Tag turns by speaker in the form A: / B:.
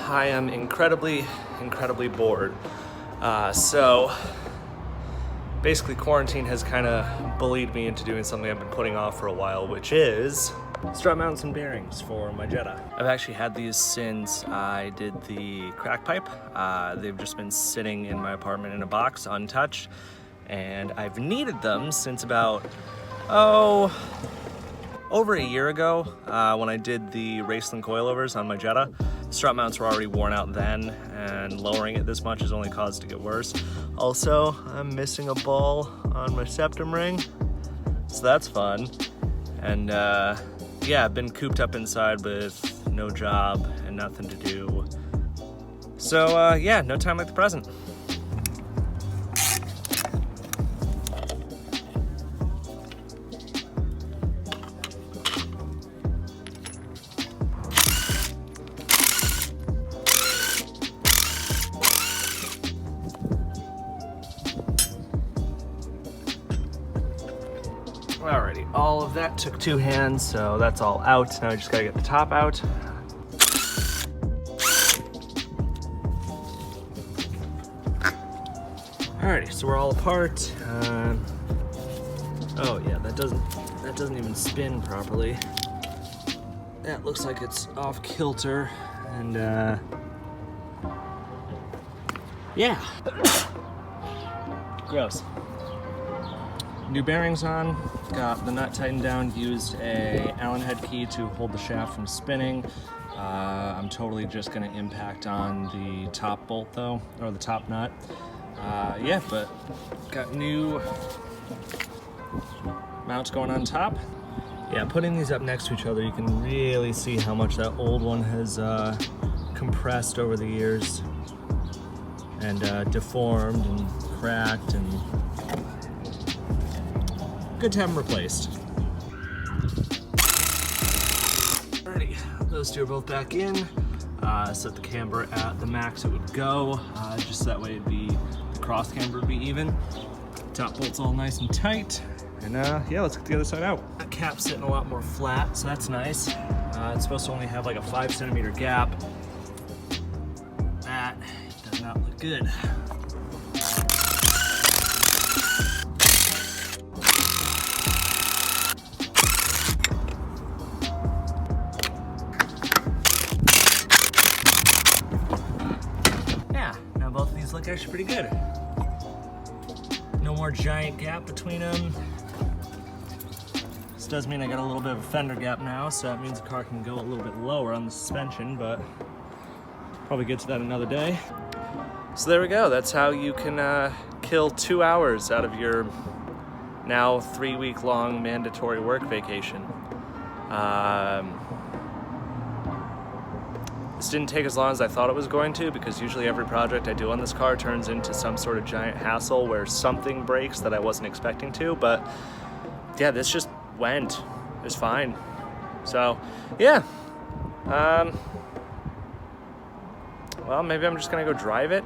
A: I am incredibly bored. So basically quarantine has kind of bullied me into doing something I've been putting off for a while, which is strut mounts and bearings for my Jetta. I've actually had these since I did the crack pipe. They've just been sitting in my apartment in a box untouched, and I've needed them since about, over a year ago when I did the Raceland coilovers on my Jetta. Strut mounts were already worn out then, and lowering it this much has only caused it to get worse. Also, I'm missing a ball on my septum ring, so that's fun. And yeah, I've been cooped up inside with no job and nothing to do. So yeah, no time like the present. Alrighty, all of that took 2 hands, so that's all out. Now I just gotta get the top out. Alrighty, so we're all apart. Oh yeah, that doesn't even spin properly. That looks like it's off kilter, and yeah, gross. New bearings on, got the nut tightened down, used a Allen head key to hold the shaft from spinning. I'm totally just gonna impact on the top bolt though, or the top nut. Yeah, but got new mounts going on top. Yeah, putting these up next to each other, you can really see how much that old one has compressed over the years and deformed and cracked, and good to have them replaced. Alrighty, those two are both back in. Set the camber at the max it would go, just that way it'd be, the cross camber would be even. Top bolt's all nice and tight. And yeah, let's get the other side out. That cap's sitting a lot more flat, so that's nice. It's supposed to only have like a 5-centimeter gap. That does not look good. Both of these look actually pretty good. No more giant gap between them. This does mean I got a little bit of a fender gap now, so that means the car can go a little bit lower on the suspension, but probably get to that another day. So there we go. That's how you can kill 2 hours out of your now 3-week-long mandatory work vacation. This didn't take as long as I thought it was going to, because usually every project I do on this car turns into some sort of giant hassle where something breaks that I wasn't expecting to, but yeah, this just went. It was fine. So yeah, well, maybe I'm just gonna go drive it